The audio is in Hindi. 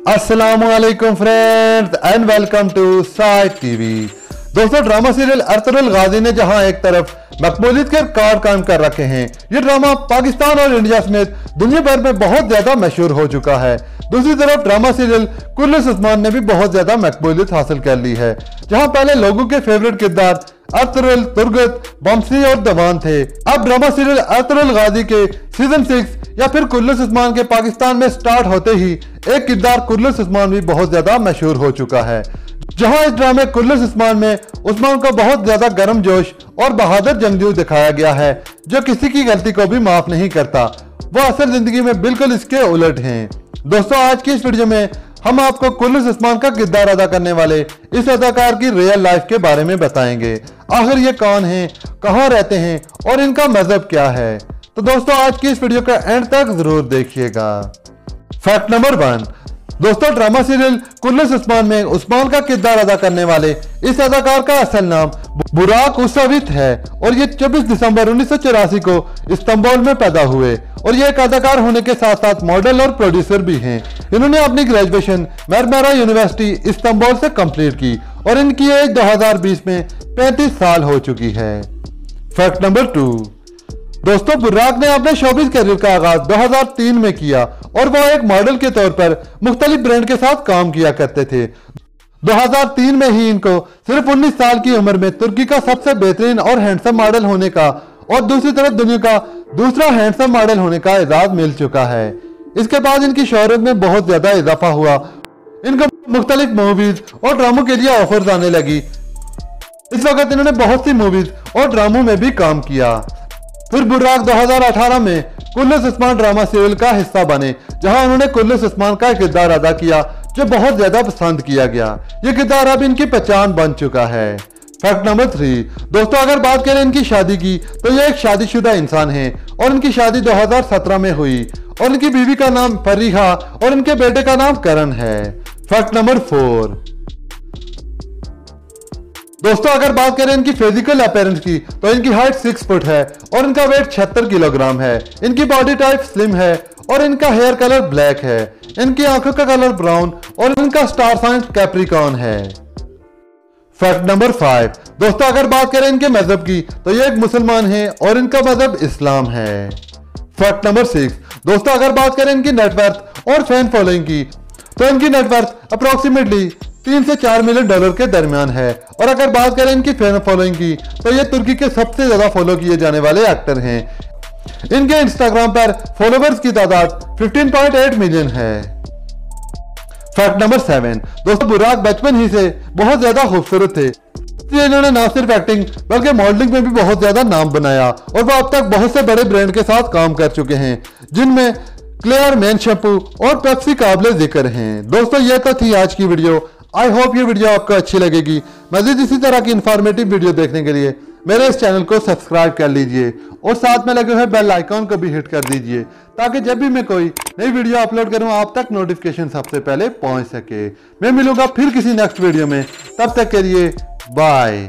अस्सलामुअलैकुम friends and welcome to side TV. दोस्तों, ड्रामा सीरियल अर्तुगरुल गाजी ने जहां एक तरफ मकबूलियत के रिकॉर्ड कायम कर रखे हैं, ये ड्रामा पाकिस्तान और इंडिया समेत दुनिया भर में बहुत ज्यादा मशहूर हो चुका है। दूसरी तरफ ड्रामा सीरियल कुल्लूस उस्मान ने भी बहुत ज्यादा मकबूलियत हासिल कर ली है। जहां पहले लोगों के फेवरेट किरदार अर्तुगरुल, तुर्गत, बमसी और दवान थे, अब ड्रामा सीरियल अर्तुगरुल गाजी के सीजन 6 या फिर कुल्लूस उस्मान के पाकिस्तान में स्टार्ट होते ही एक किरदार कुल्लूस उस्मान भी बहुत ज्यादा मशहूर हो चुका है। जहां इस ड्रामे कुल्लूस उस्मान में उस्मान को बहुत ज्यादा गर्म जोश और बहादुर जंगजू दिखाया गया है, जो किसी की गलती को भी माफ नहीं करता। वो असल जिंदगी में बिल्कुल इसके उलट हैं। दोस्तों, आज की इस वीडियो में हम आपको कुल्लूस उस्मान का किरदार अदा करने वाले इस अदाकार की रियल लाइफ के बारे में बताएंगे। आखिर ये कौन हैं, कहाँ रहते हैं और इनका मजहब क्या है। तो दोस्तों, आज की इस वीडियो का एंड तक जरूर देखिएगा। Fact number 1। दोस्तों, ड्रामा सीरियल कुल्लूस उस्मान में उस्मान का किरदार अदा करने वाले इस अदाकार का असल नाम बुराक उसवित है और ये 24 दिसंबर 1984 को इस्तांबुल में पैदा हुए और ये एक अदाकार होने के साथ साथ मॉडल और प्रोड्यूसर भी हैं। इन्होंने अपनी ग्रेजुएशन मारमारा यूनिवर्सिटी इस्तांबुल से कंप्लीट की और इनकी एज 2020 में 35 साल हो चुकी है। Fact number 2। दोस्तों, बुर्राक ने अपने शोबिज़ करियर का आगाज 2003 में किया और वो एक मॉडल के तौर पर मुख्तलिफ ब्रांड के साथ काम किया करते थे। 2003 में ही इनको सिर्फ 19 साल की उम्र में तुर्की का सबसे बेहतरीन और हैंडसम मॉडल होने का और दूसरी तरफ दुनिया का दूसरा हैंडसम मॉडल होने का एजाज मिल चुका है। इसके बाद इनकी शोहरत में बहुत ज्यादा इजाफा हुआ। इनको मुख्तलिफ मूवीज और ड्रामों के लिए ऑफर्स आने लगी। इस वक्त इन्होंने बहुत सी मूवीज और ड्रामों में भी काम किया। फिर बुर्राक 2018 में कुल्लूस उस्मान ड्रामा सीरियल का हिस्सा बने, जहां उन्होंने कुल्लूस उस्मान का किरदार अदा किया जो बहुत ज्यादा पसंद किया गया। ये किरदार अब इनकी पहचान बन चुका है। Fact number 3। दोस्तों, अगर बात करें इनकी शादी की तो ये एक शादीशुदा इंसान है और इनकी शादी 2017 में हुई और इनकी बीवी का नाम फरीहा और इनके बेटे का नाम करण है। Fact number 4। दोस्तों, अगर बात करें इनकी फिजिकल अपीयरेंस की तो इनकी हाइट 6 फुट है और इनका वेट 76 किलोग्राम है। इनकी बॉडी टाइप स्लिम है और इनका हेयर कलर ब्लैक है। इनकी आंखों का कलर ब्राउन और इनका स्टार साइन कैप्रिकॉर्न है। Fact number 5। दोस्तों, अगर बात करें इनके मजहब की तो ये एक मुसलमान है और इनका मजहब इस्लाम है। Fact number 6। दोस्तों, अगर बात करें इनकी नेटवर्थ और फैन फॉलोइंग की तो इनकी नेटवर्थ अप्रोक्सीमेटली 3 से 4 मिलियन डॉलर के दरमियान है और अगर बात करें इनकी फैन फॉलोइंग की तो ये तुर्की के सबसे ज्यादा फॉलो किए जाने वाले एक्टर हैं। इनके इंस्टाग्राम पर फॉलोवर्स की तादाद 15.8 मिलियन है। Fact number 7। दोस्तों, बुर्राक बचपन ही से बहुत ज्यादा खूबसूरत थे, इसलिए इन्होंने ना सिर्फ एक्टिंग बल्कि मॉडलिंग में भी बहुत ज्यादा नाम बनाया और वो अब तक बहुत से बड़े ब्रांड के साथ काम कर चुके हैं, जिनमें क्लेयर मेन शैम्पू और पेप्सी काबिले जिक्र हैं। दोस्तों, ये तो थी आज की वीडियो। आई होप ये वीडियो आपको अच्छी लगेगी। मजीद इसी तरह की इंफॉर्मेटिव वीडियो देखने के लिए मेरे इस चैनल को सब्सक्राइब कर लीजिए और साथ में लगे हुए बेल आइकॉन को भी हिट कर दीजिए, ताकि जब भी मैं कोई नई वीडियो अपलोड करूं आप तक नोटिफिकेशन सबसे पहले पहुंच सके। मैं मिलूंगा फिर किसी नेक्स्ट वीडियो में, तब तक के लिए बाय।